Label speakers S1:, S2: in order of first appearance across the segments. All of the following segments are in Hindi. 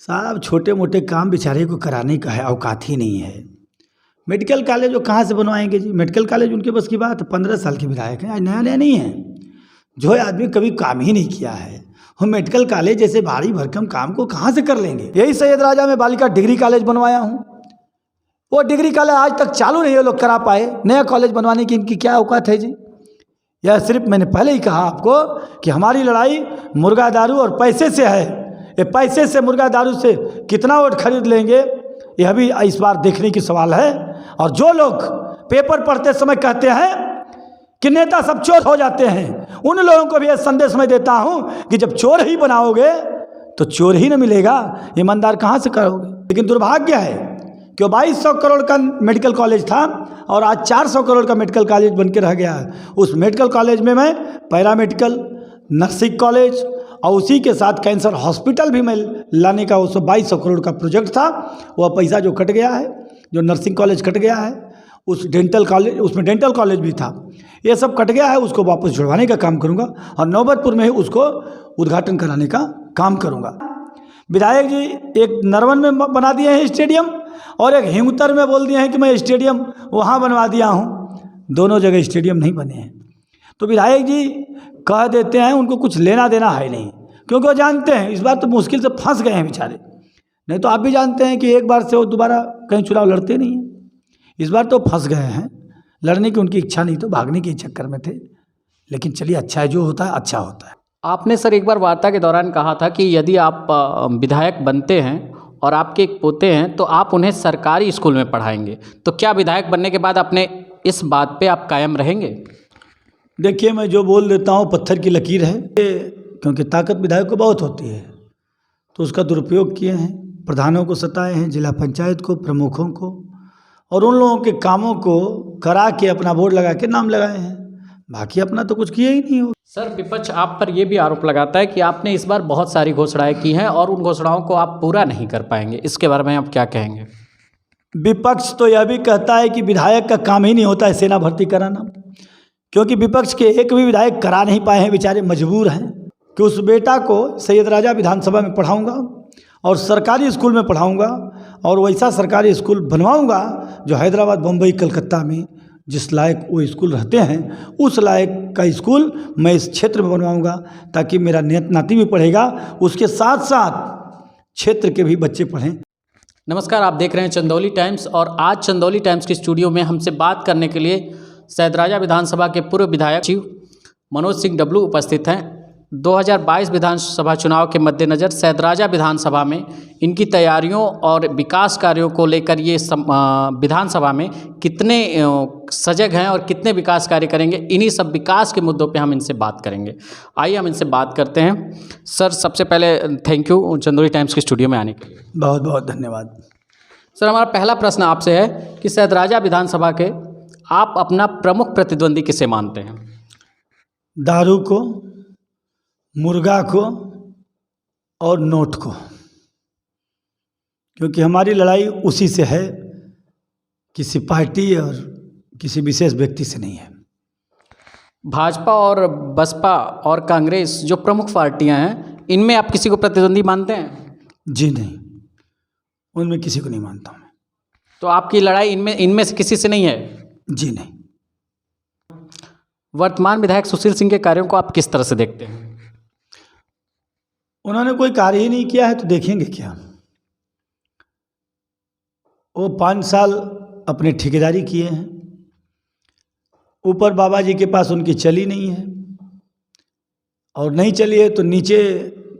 S1: साहब छोटे मोटे काम बेचारे को कराने का है, औकात ही नहीं है। मेडिकल कॉलेज वो कहाँ से बनवाएंगे जी? मेडिकल कॉलेज उनके बस की बात है। 15 साल के विधायक हैं, आज नया नया नहीं है। जो है आदमी कभी काम ही नहीं किया है, हम मेडिकल कॉलेज जैसे भारी भरकम काम को कहाँ से कर लेंगे? यही सैयद राजा में बालिका डिग्री कॉलेज बनवाया हूँ, वो डिग्री कॉलेज आज तक चालू नहीं है, लोग करा पाए। नया कॉलेज बनवाने की इनकी क्या औकात है जी? यह सिर्फ मैंने पहले ही कहा आपको कि हमारी लड़ाई मुर्गा दारू और पैसे से है। ये पैसे से, मुर्गा दारू से कितना वोट खरीद लेंगे, यह भी इस बार देखने की सवाल है। और जो लोग पेपर पढ़ते समय कहते हैं कि नेता सब चोर हो जाते हैं, उन लोगों को भी यह संदेश मैं देता हूं कि जब चोर ही बनाओगे तो चोर ही न मिलेगा, ईमानदार कहाँ से करोगे? लेकिन दुर्भाग्य है कि 2200 करोड़ का मेडिकल कॉलेज था और आज 400 करोड़ का मेडिकल कॉलेज बन के रह गया है। उस मेडिकल कॉलेज में मैं पैरामेडिकल, नर्सिंग कॉलेज और उसी के साथ कैंसर हॉस्पिटल भी मैं लाने का 2200 करोड़ का प्रोजेक्ट था, वह पैसा जो कट गया है, जो नर्सिंग कॉलेज कट गया है, उस डेंटल कॉलेज, उसमें डेंटल कॉलेज भी था, ये सब कट गया है, उसको वापस जुड़वाने का काम करूँगा और नौबतपुर में ही उसको उद्घाटन कराने का काम करूँगा। विधायक जी एक नरवन में बना दिए हैं स्टेडियम और एक हिंगुतर में बोल दिए हैं कि मैं स्टेडियम वहाँ बनवा दिया हूँ। दोनों जगह स्टेडियम नहीं बने हैं। तो विधायक जी कह देते हैं, उनको कुछ लेना देना है नहीं, क्योंकि वो जानते हैं इस बार तो मुश्किल से फंस गए हैं बेचारे। नहीं तो आप भी जानते हैं कि एक बार से वो दोबारा कहीं चुनाव लड़ते नहीं हैं। इस बार तो फंस गए हैं, लड़ने की उनकी इच्छा नहीं, तो भागने के चक्कर में थे। लेकिन चलिए, अच्छा है, जो होता है अच्छा होता है।
S2: आपने सर एक बार वार्ता के दौरान कहा था कि यदि आप विधायक बनते हैं और आपके एक पोते हैं तो आप उन्हें सरकारी स्कूल में पढ़ाएंगे, तो क्या विधायक बनने के बाद अपने इस बात पे आप कायम रहेंगे?
S1: देखिए, मैं जो बोल देता हूँ पत्थर की लकीर है, क्योंकि ताकत विधायक को बहुत होती है, तो उसका दुरुपयोग किए हैं। प्रधानों को सताए हैं, जिला पंचायत को, प्रमुखों को, और उन लोगों के कामों को करा के अपना बोर्ड लगा के नाम लगाए हैं। बाकी अपना तो कुछ किया ही नहीं हो।
S2: सर, विपक्ष आप पर यह भी आरोप लगाता है कि आपने इस बार बहुत सारी घोषणाएं की हैं और उन घोषणाओं को आप पूरा नहीं कर पाएंगे, इसके बारे में आप क्या कहेंगे?
S1: विपक्ष तो यह भी कहता है कि विधायक का काम ही नहीं होता है सेना भर्ती कराना, क्योंकि विपक्ष के एक भी विधायक करा नहीं पाए हैं, बेचारे मजबूर हैं। कि उस बेटा को सैयद राजा विधानसभा में पढ़ाऊंगा और सरकारी स्कूल में पढ़ाऊंगा और वैसा सरकारी स्कूल बनवाऊंगा जो हैदराबाद, बम्बई, कलकत्ता में जिस लायक वो स्कूल रहते हैं, उस लायक का स्कूल मैं इस क्षेत्र में बनवाऊंगा, ताकि मेरा नाती भी पढ़ेगा, उसके साथ साथ क्षेत्र के भी बच्चे पढ़ें।
S2: नमस्कार, आप देख रहे हैं चंदौली टाइम्स और आज चंदौली टाइम्स के स्टूडियो में हमसे बात करने के लिए सैयद राजा विधानसभा के पूर्व विधायक शिव मनोज सिंह डब्लू उपस्थित हैं। 2022 विधानसभा चुनाव के मद्देनज़र सैयद राजा विधानसभा में इनकी तैयारियों और विकास कार्यों को लेकर ये विधानसभा में कितने सजग हैं और कितने विकास कार्य करेंगे, इन्हीं सब विकास के मुद्दों पे हम इनसे बात करेंगे। आइए हम इनसे बात करते हैं। सर, सबसे पहले थैंक यू चंदौली टाइम्स के स्टूडियो में आने के लिए।
S1: बहुत बहुत धन्यवाद।
S2: सर, हमारा पहला प्रश्न आपसे है कि सैयद राजा विधानसभा के आप अपना प्रमुख प्रतिद्वंदी किसे मानते हैं?
S1: दारू को, मुर्गा को और नोट को, क्योंकि हमारी लड़ाई उसी से है, किसी पार्टी और किसी विशेष व्यक्ति से नहीं है।
S2: भाजपा और बसपा और कांग्रेस जो प्रमुख पार्टियां हैं, इनमें आप किसी को प्रतिद्वंदी मानते हैं?
S1: जी नहीं, उनमें किसी को नहीं मानता हूँ।
S2: तो आपकी लड़ाई इनमें से किसी से नहीं है?
S1: जी नहीं।
S2: वर्तमान विधायक सुशील सिंह के कार्यों को आप किस तरह से देखते हैं?
S1: उन्होंने कोई कार्य ही नहीं किया है तो देखेंगे क्या? वो 5 साल अपने ठेकेदारी किए हैं, ऊपर बाबा जी के पास उनकी चली नहीं है, और नहीं चली है तो नीचे,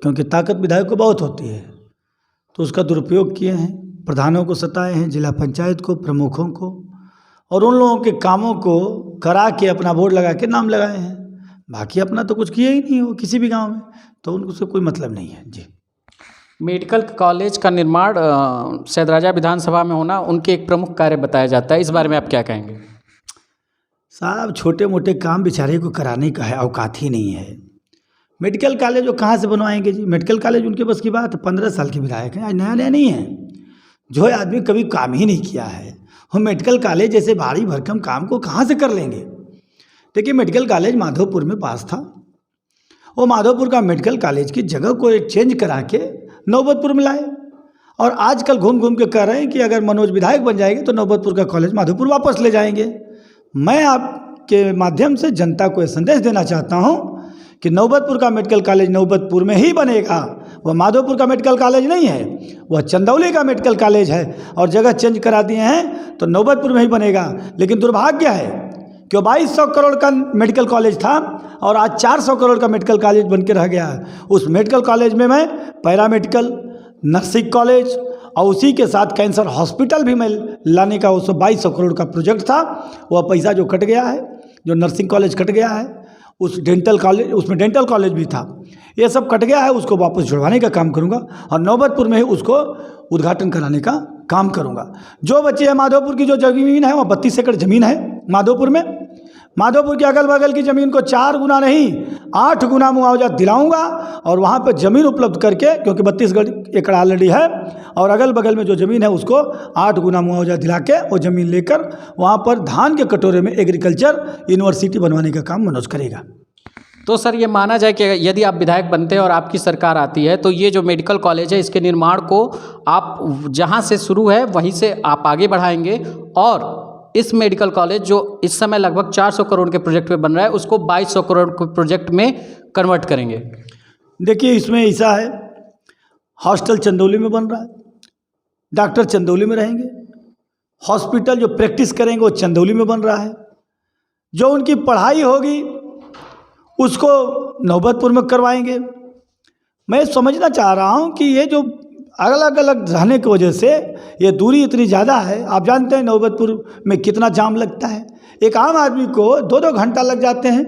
S1: क्योंकि ताकत विधायक को बहुत होती है, तो उसका दुरुपयोग किए हैं। प्रधानों को सताए हैं, जिला पंचायत को, प्रमुखों को, और उन लोगों के कामों को करा के अपना बोर्ड लगा के नाम लगाए हैं। बाकी अपना तो कुछ किया ही नहीं हो किसी भी गांव में, तो उनको कोई मतलब नहीं है जी।
S2: मेडिकल कॉलेज का निर्माण सैयद राजा विधानसभा में होना उनके एक प्रमुख कार्य बताया जाता है, इस बारे में आप क्या कहेंगे?
S1: साहब छोटे मोटे काम बेचारे को कराने का है, औकात ही नहीं है। मेडिकल कॉलेज वो कहाँ से बनवाएंगे जी? मेडिकल कॉलेज उनके बस की बात है। 15 साल के विधायक हैं, आज नया नया नहीं है। जो है आदमी कभी काम ही नहीं किया है, हम मेडिकल कॉलेज जैसे भारी भरकम काम को कहाँ से कर लेंगे? देखिए, मेडिकल कॉलेज माधोपुर में पास था, वो माधोपुर का मेडिकल कॉलेज की जगह को चेंज करा के नौबतपुर में लाए। और आजकल घूम घूम के कह रहे हैं कि अगर मनोज विधायक बन जाएंगे तो नौबतपुर का कॉलेज माधोपुर वापस ले जाएंगे। मैं आपके माध्यम से जनता को यह संदेश देना चाहता हूं कि नौबतपुर का मेडिकल कॉलेज नौबतपुर में ही बनेगा, वह माधोपुर का मेडिकल कॉलेज नहीं है, वह चंदौली का मेडिकल कॉलेज है और जगह चेंज करा दिए हैं तो नौबतपुर में ही बनेगा। लेकिन दुर्भाग्य है कि 2200 करोड़ का मेडिकल कॉलेज था और आज 400 करोड़ का मेडिकल कॉलेज बन के रह गया है। उस मेडिकल कॉलेज में मैं पैरामेडिकल, नर्सिंग कॉलेज और उसी के साथ कैंसर हॉस्पिटल भी मैं लाने का 2200 करोड़ का प्रोजेक्ट था, वह पैसा जो कट गया है, जो नर्सिंग कॉलेज कट गया है, उस डेंटल कॉलेज, उसमें डेंटल कॉलेज भी था, ये सब कट गया है, उसको वापस जुड़वाने का काम करूंगा और नौबतपुर में ही उसको उद्घाटन कराने का काम करूंगा। जो बच्चे हैं माधोपुर की जो ज़मीन है वह 32 एकड़ ज़मीन है माधोपुर में। माधोपुर के अगल बगल की ज़मीन को 4 गुना नहीं 8 गुना मुआवजा दिलाऊंगा और वहाँ पर ज़मीन उपलब्ध करके, क्योंकि 32 एकड़ ऑलरेडी है और अगल बगल में जो ज़मीन है उसको 8 गुना मुआवजा दिला के वो ज़मीन लेकर वहाँ पर धान के कटोरे में एग्रीकल्चर यूनिवर्सिटी बनवाने का काम मनोज करेगा।
S2: तो सर ये माना जाए कि यदि आप विधायक बनते हैं और आपकी सरकार आती है तो ये जो मेडिकल कॉलेज है इसके निर्माण को आप जहाँ से शुरू है वहीं से आप आगे बढ़ाएंगे और इस मेडिकल कॉलेज जो इस समय लगभग 400 करोड़ के प्रोजेक्ट पे बन रहा है उसको 2200 करोड़ के प्रोजेक्ट में कन्वर्ट करेंगे।
S1: देखिए इसमें ऐसा है, हॉस्टल चंदौली में बन रहा है, डॉक्टर चंदौली में रहेंगे, हॉस्पिटल जो प्रैक्टिस करेंगे वो चंदौली में बन रहा है, जो उनकी पढ़ाई होगी उसको नौबतपुर में करवाएंगे। मैं समझना चाह रहा हूँ कि ये जो अलग अलग रहने की वजह से ये दूरी इतनी ज़्यादा है। आप जानते हैं नौबतपुर में कितना जाम लगता है, एक आम आदमी को 2-2 घंटा लग जाते हैं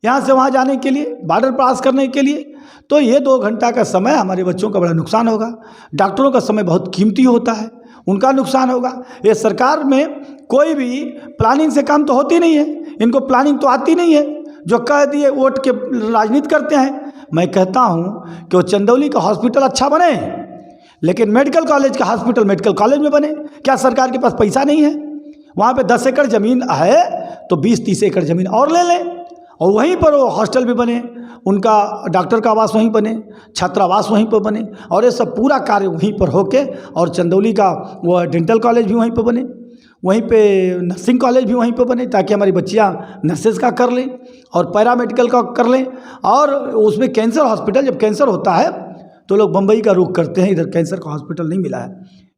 S1: यहाँ से वहाँ जाने के लिए, बॉर्डर पास करने के लिए। तो ये 2 घंटा का समय हमारे बच्चों का बड़ा नुकसान होगा। डॉक्टरों का समय बहुत कीमती होता है, उनका नुकसान होगा। ये सरकार में कोई भी प्लानिंग से काम तो होती नहीं है, इनको प्लानिंग तो आती नहीं है, जो कह दिए वोट के राजनीति करते हैं। मैं कहता हूँ कि वो चंदौली का हॉस्पिटल अच्छा बने लेकिन मेडिकल कॉलेज का हॉस्पिटल मेडिकल कॉलेज में बने। क्या सरकार के पास पैसा नहीं है? वहाँ पे 10 एकड़ ज़मीन है तो 20-30 एकड़ ज़मीन और ले लें और वहीं पर वो हॉस्टल भी बने, उनका डॉक्टर का आवास वहीं बने, छात्रावास वहीं पर बने और ये सब पूरा कार्य वहीं पर होके और चंदौली का वो डेंटल कॉलेज भी वहीं पर बने, वहीं पे नर्सिंग कॉलेज भी वहीं पर बने ताकि हमारी बच्चियाँ नर्सेज का कर लें और पैरामेडिकल का कर लें। और उसमें कैंसर हॉस्पिटल, जब कैंसर होता है तो लोग बम्बई का रुख करते हैं, इधर कैंसर का हॉस्पिटल नहीं मिला है।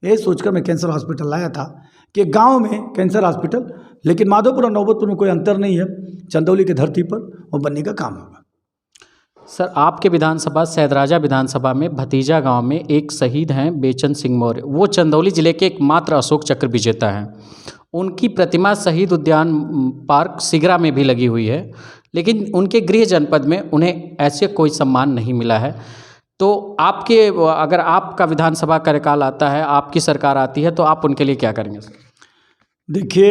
S1: ये सोचकर मैं कैंसर हॉस्पिटल लाया था कि गांव में कैंसर हॉस्पिटल, लेकिन माधोपुर और नौबतपुर में कोई अंतर नहीं है, चंदौली की धरती पर वो बनने का काम होगा।
S2: सर आपके विधानसभा सैदराजा विधानसभा में भतीजा गांव में एक शहीद हैं बेचन सिंह मौर्य, वो चंदौली जिले के एकमात्र अशोक चक्र विजेता हैं। उनकी प्रतिमा शहीद उद्यान पार्क सिगरा में भी लगी हुई है, लेकिन उनके गृह जनपद में उन्हें ऐसे कोई सम्मान नहीं मिला है। तो आपके अगर आपका विधानसभा कार्यकाल आता है, आपकी सरकार आती है, तो आप उनके लिए क्या करेंगे?
S1: देखिए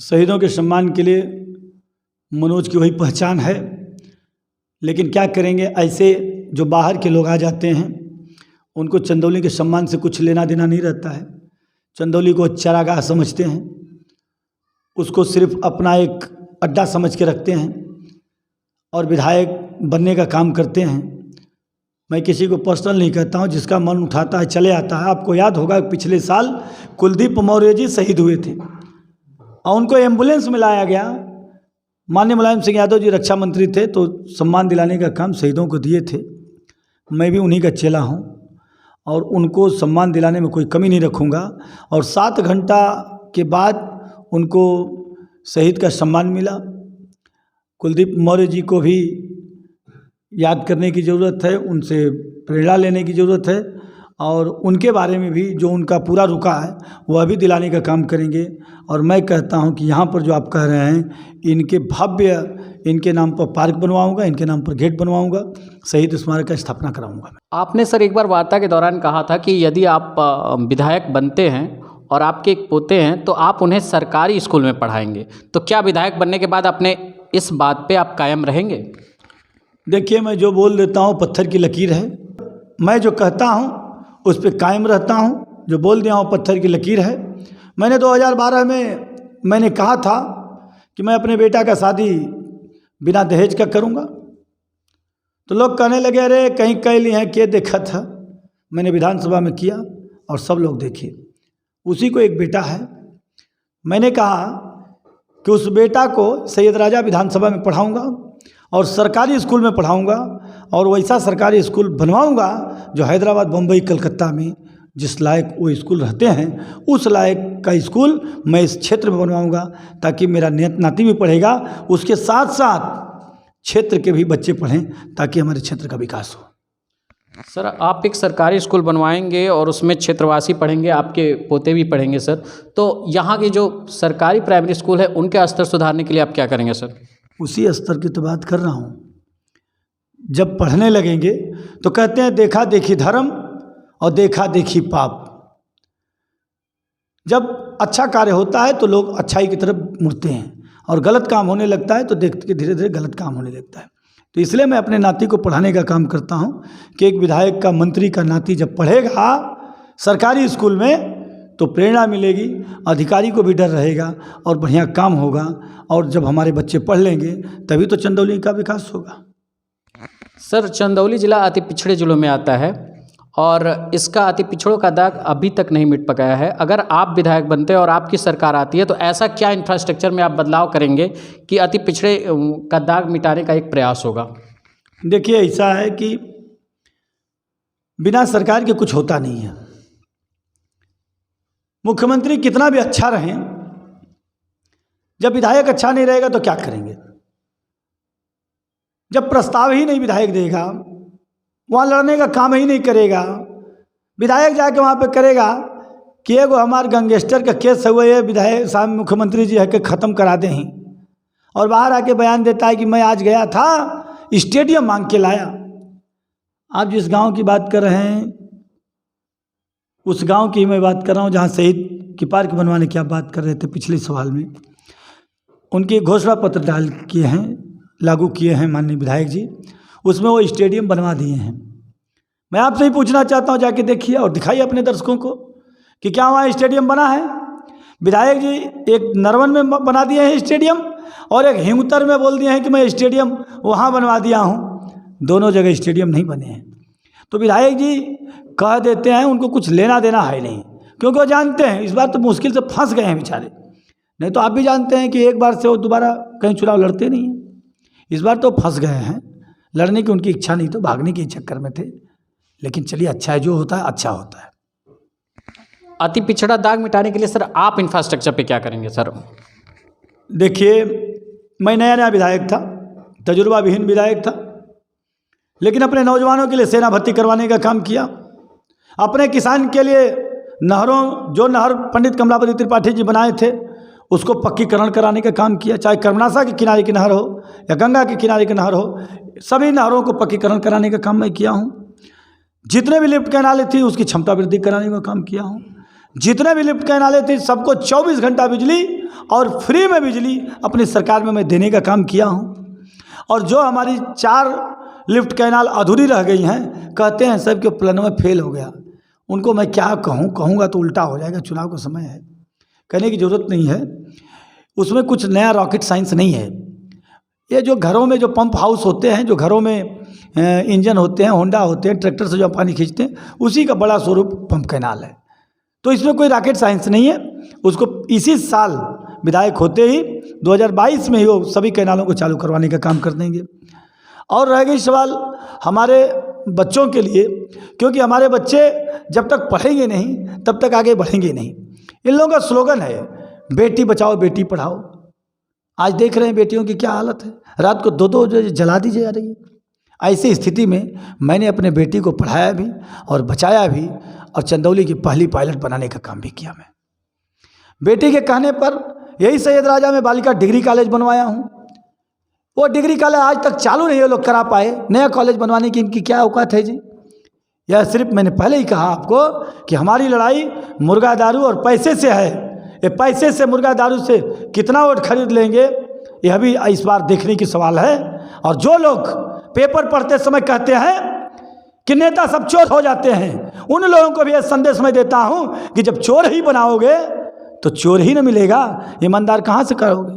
S1: शहीदों के सम्मान के लिए मनोज की वही पहचान है, लेकिन क्या करेंगे, ऐसे जो बाहर के लोग आ जाते हैं उनको चंदौली के सम्मान से कुछ लेना देना नहीं रहता है। चंदौली को चारागाह समझते हैं, उसको सिर्फ अपना एक अड्डा समझ के रखते हैं और विधायक बनने का काम करते हैं। मैं किसी को पर्सनल नहीं कहता हूँ, जिसका मन उठाता है चले आता है। आपको याद होगा पिछले साल कुलदीप मौर्य जी शहीद हुए थे और उनको एम्बुलेंस में लाया गया। माननीय मुलायम सिंह यादव जी रक्षा मंत्री थे तो सम्मान दिलाने का काम शहीदों को दिए थे। मैं भी उन्हीं का चेला हूँ और उनको सम्मान दिलाने में कोई कमी नहीं रखूँगा। और 7 घंटा के बाद उनको शहीद का सम्मान मिला। कुलदीप मौर्य जी को भी याद करने की ज़रूरत है, उनसे प्रेरणा लेने की ज़रूरत है और उनके बारे में भी जो उनका पूरा रुका है वह भी दिलाने का काम करेंगे। और मैं कहता हूं कि यहाँ पर जो आप कह रहे हैं, इनके भव्य, इनके नाम पर पार्क बनवाऊंगा, इनके नाम पर गेट बनवाऊंगा, शहीद स्मारक का स्थापना कराऊंगा।
S2: आपने सर एक बार वार्ता के दौरान कहा था कि यदि आप विधायक बनते हैं और आपके एक पोते हैं तो आप उन्हें सरकारी स्कूल में पढ़ाएंगे, तो क्या विधायक बनने के बाद अपने इस बात पर आप कायम रहेंगे?
S1: देखिए मैं जो बोल देता हूँ पत्थर की लकीर है, मैं जो कहता हूँ उस पर कायम रहता हूँ। जो बोल दिया हूँ पत्थर की लकीर है। मैंने 2012 में मैंने कहा था कि मैं अपने बेटा का शादी बिना दहेज का करूँगा, तो लोग कहने लगे अरे कहीं कह ली हैं, क्या देखा था, मैंने विधानसभा में किया और सब लोग देखे। उसी को एक बेटा है, मैंने कहा कि उस बेटा को सैयद राजा विधानसभा में पढ़ाऊंगा और सरकारी स्कूल में पढ़ाऊंगा और वैसा सरकारी स्कूल बनवाऊंगा जो हैदराबाद, बम्बई, कलकत्ता में जिस लायक वो स्कूल रहते हैं उस लायक का स्कूल मैं इस क्षेत्र में बनवाऊंगा, ताकि मेरा नाती भी पढ़ेगा, उसके साथ साथ क्षेत्र के भी बच्चे पढ़ें, ताकि हमारे क्षेत्र का विकास हो।
S2: सर, आप एक सरकारी स्कूल बनवाएंगे और उसमें क्षेत्रवासी पढ़ेंगे, आपके पोते भी पढ़ेंगे सर, तो यहाँ के जो सरकारी प्राइमरी स्कूल है उनके स्तर सुधारने के लिए आप क्या करेंगे सर?
S1: उसी स्तर की तो बात कर रहा हूँ। जब पढ़ने लगेंगे तो कहते हैं देखा देखी धर्म और देखा देखी पाप। जब अच्छा कार्य होता है तो लोग अच्छाई की तरफ मुड़ते हैं और गलत काम होने लगता है तो देखते धीरे धीरे गलत काम होने लगता है। तो इसलिए मैं अपने नाती को पढ़ाने का काम करता हूँ कि एक विधायक का, मंत्री का नाती जब पढ़ेगा सरकारी स्कूल में तो प्रेरणा मिलेगी, अधिकारी को भी डर रहेगा और बढ़िया काम होगा। और जब हमारे बच्चे पढ़ लेंगे तभी तो चंदौली का विकास होगा।
S2: सर, चंदौली जिला अति पिछड़े जिलों में आता है और इसका अति पिछड़ों का दाग अभी तक नहीं मिट पाया है। अगर आप विधायक बनते हैं और आपकी सरकार आती है तो ऐसा क्या इंफ्रास्ट्रक्चर में आप बदलाव करेंगे कि अति पिछड़े का दाग मिटाने का एक प्रयास होगा?
S1: देखिए, ऐसा है कि बिना सरकार के कुछ होता नहीं है। मुख्यमंत्री कितना भी अच्छा रहे, जब विधायक अच्छा नहीं रहेगा तो क्या करेंगे? जब प्रस्ताव ही नहीं विधायक देगा, वहाँ लड़ने का काम ही नहीं करेगा, विधायक जाके वहाँ पे करेगा कि एगो हमारे गैंगस्टर का केस हुआ है, विधायक साहब मुख्यमंत्री जी है कि ख़त्म करा दें ही, और बाहर आके बयान देता है कि मैं आज गया था स्टेडियम मांग के लाया। आप जिस गांव की बात कर रहे हैं उस गांव की मैं बात कर रहा हूँ जहाँ शहीद की पार्क बनवाने की आप बात कर रहे थे पिछले सवाल में। उनके घोषणा पत्र डाल किए हैं, लागू किए हैं माननीय विधायक जी, उसमें वो स्टेडियम बनवा दिए हैं। मैं आपसे ही पूछना चाहता हूँ, जाके देखिए और दिखाइए अपने दर्शकों को कि क्या वहाँ स्टेडियम बना है। विधायक जी एक नरवन में बना दिए हैं स्टेडियम और एक हिंगुतर में बोल दिए हैं कि मैं स्टेडियम वहाँ बनवा दिया हूँ। दोनों जगह स्टेडियम नहीं बने हैं। तो विधायक जी कह देते हैं, उनको कुछ लेना देना है नहीं, क्योंकि वो जानते हैं इस बार तो मुश्किल से फंस गए हैं बेचारे। नहीं तो आप भी जानते हैं कि एक बार से वो दोबारा कहीं चुनाव लड़ते नहीं हैं। इस बार तो फंस गए हैं, लड़ने की उनकी इच्छा नहीं, तो भागने के चक्कर में थे। लेकिन चलिए, अच्छा है, जो होता है अच्छा होता है।
S2: अति पिछड़ा दाग मिटाने के लिए सर आप इंफ्रास्ट्रक्चर पे क्या करेंगे सर?
S1: देखिए, मैं नया नया विधायक था, तजुर्बा विहीन विधायक था, लेकिन अपने नौजवानों के लिए सेना भर्ती करवाने का काम किया। अपने किसान के लिए नहरों, जो नहर पंडित कमलापति त्रिपाठी जी बनाए थे उसको पक्कीकरण कराने का काम किया, चाहे कर्मनाशा के किनारे की नहर हो या गंगा के किनारे की नहर हो, सभी नहरों को पक्कीकरण कराने का काम मैं किया हूँ। जितने भी लिफ्ट कैनाले थी उसकी क्षमता वृद्धि कराने का काम किया हूँ। जितने भी लिफ्ट कैनाले थी सबको 24 घंटा बिजली और फ्री में बिजली अपनी सरकार में मैं देने का काम किया हूँ। और जो हमारी 4 लिफ्ट कैनाल अधूरी रह गई हैं, कहते हैं सब के प्लान में फेल हो गया, उनको मैं क्या कहूँगा तो उल्टा हो जाएगा, चुनाव का समय है, कहने की ज़रूरत नहीं है। उसमें कुछ नया रॉकेट साइंस नहीं है। ये जो घरों में जो पंप हाउस होते हैं, जो घरों में इंजन होते हैं, होंडा होते हैं, ट्रैक्टर से जो पानी खींचते हैं, उसी का बड़ा स्वरूप पंप कैनाल है। तो इसमें कोई रॉकेट साइंस नहीं है। उसको इसी साल विधायक होते ही 2022 में ही वो सभी कैनालों को चालू करवाने का काम कर देंगे। और रह गई सवाल हमारे बच्चों के लिए, क्योंकि हमारे बच्चे जब तक पढ़ेंगे नहीं तब तक आगे बढ़ेंगे नहीं। इन लोगों का स्लोगन है बेटी बचाओ बेटी पढ़ाओ। आज देख रहे हैं बेटियों की क्या हालत है, रात को 2-2 बजे जला दी जा रही है। ऐसी स्थिति में मैंने अपने बेटी को पढ़ाया भी और बचाया भी, और चंदौली की पहली पायलट बनाने का काम भी किया। मैं बेटी के कहने पर यही सैयद राजा में बालिका डिग्री कॉलेज बनवाया हूँ। वो डिग्री कॉलेज आज तक चालू नहीं है लोग करा पाए। नया कॉलेज बनवाने की इनकी क्या औकात है जी? यह सिर्फ मैंने पहले ही कहा आपको कि हमारी लड़ाई मुर्गा दारू और पैसे से है। ये पैसे से, मुर्गा दारू से कितना वोट खरीद लेंगे यह भी इस बार देखने की सवाल है। और जो लोग पेपर पढ़ते समय कहते हैं कि नेता सब चोर हो जाते हैं, उन लोगों को भी यह संदेश मैं देता हूं कि जब चोर ही बनाओगे तो चोर ही न मिलेगा, ईमानदार कहाँ से करोगे?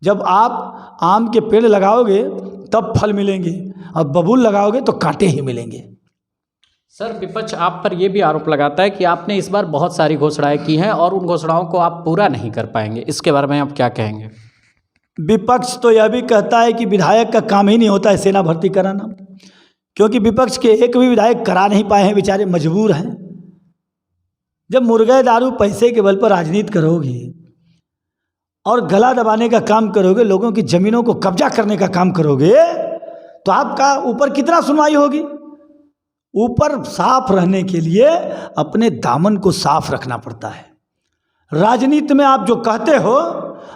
S1: जब आप आम के पेड़ लगाओगे तब फल मिलेंगे, और बबूल लगाओगे तो कांटे ही मिलेंगे।
S2: सर विपक्ष आप पर ये भी आरोप लगाता है कि आपने इस बार बहुत सारी घोषणाएं की हैं और उन घोषणाओं को आप पूरा नहीं कर पाएंगे, इसके बारे में आप क्या कहेंगे?
S1: विपक्ष तो यह भी कहता है कि विधायक का काम ही नहीं होता है सेना भर्ती कराना, क्योंकि विपक्ष के एक भी विधायक करा नहीं पाए हैं, बेचारे मजबूर हैं। जब मुर्गे दारू पैसे के बल पर राजनीति करोगे और गला दबाने का काम करोगे, लोगों की ज़मीनों को कब्जा करने का काम करोगे, तो आपका ऊपर कितना सुनवाई होगी? ऊपर साफ रहने के लिए अपने दामन को साफ रखना पड़ता है। राजनीति में आप जो कहते हो,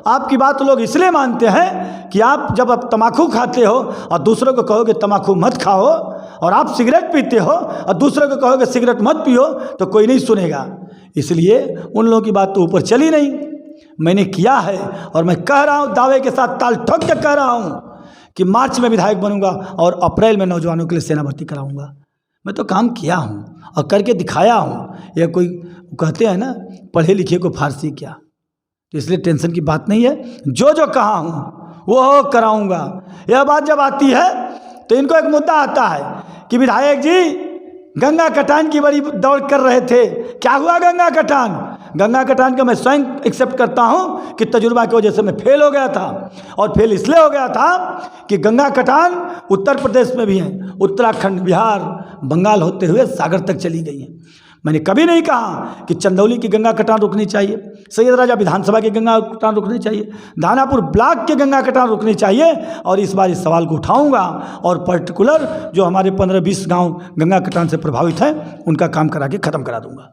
S1: आपकी बात लोग इसलिए मानते हैं कि आप जब आप तम्बाकू खाते हो और दूसरों को कहोगे तम्बाकू मत खाओ, और आप सिगरेट पीते हो और दूसरों को कहोगे सिगरेट मत पियो, तो कोई नहीं सुनेगा। इसलिए उन लोगों की बात तो ऊपर चली नहीं। मैंने किया है और मैं कह रहा हूँ, दावे के साथ ताल ठोक के कह रहा हूँ कि मार्च में विधायक बनूंगा और अप्रैल में नौजवानों के लिए सेना भर्ती कराऊंगा। मैं तो काम किया हूँ और करके दिखाया हूँ। यह कोई कहते हैं ना, पढ़े लिखे को फारसी क्या, तो इसलिए टेंशन की बात नहीं है। जो जो कहा हूँ वो कराऊंगा। यह बात जब आती है तो इनको एक मुद्दा आता है कि विधायक जी गंगा कटान की बड़ी दौड़ कर रहे थे, क्या हुआ गंगा कटान? गंगा कटान का मैं स्वयं एक्सेप्ट करता हूं कि तजुर्बा की वजह से मैं फेल हो गया था, और फेल इसलिए हो गया था कि गंगा कटान उत्तर प्रदेश में भी है, उत्तराखंड, बिहार, बंगाल होते हुए सागर तक चली गई है। मैंने कभी नहीं कहा कि चंदौली की गंगा कटान रुकनी चाहिए, सैयद राजा विधानसभा की गंगा कटान रुकनी चाहिए, दानापुर ब्लॉक के गंगा कटान रुकनी चाहिए। और इस बार इस सवाल को उठाऊंगा और पर्टिकुलर जो हमारे 15-20 गांव गंगा कटान से प्रभावित हैं उनका काम करा के ख़त्म करा दूंगा।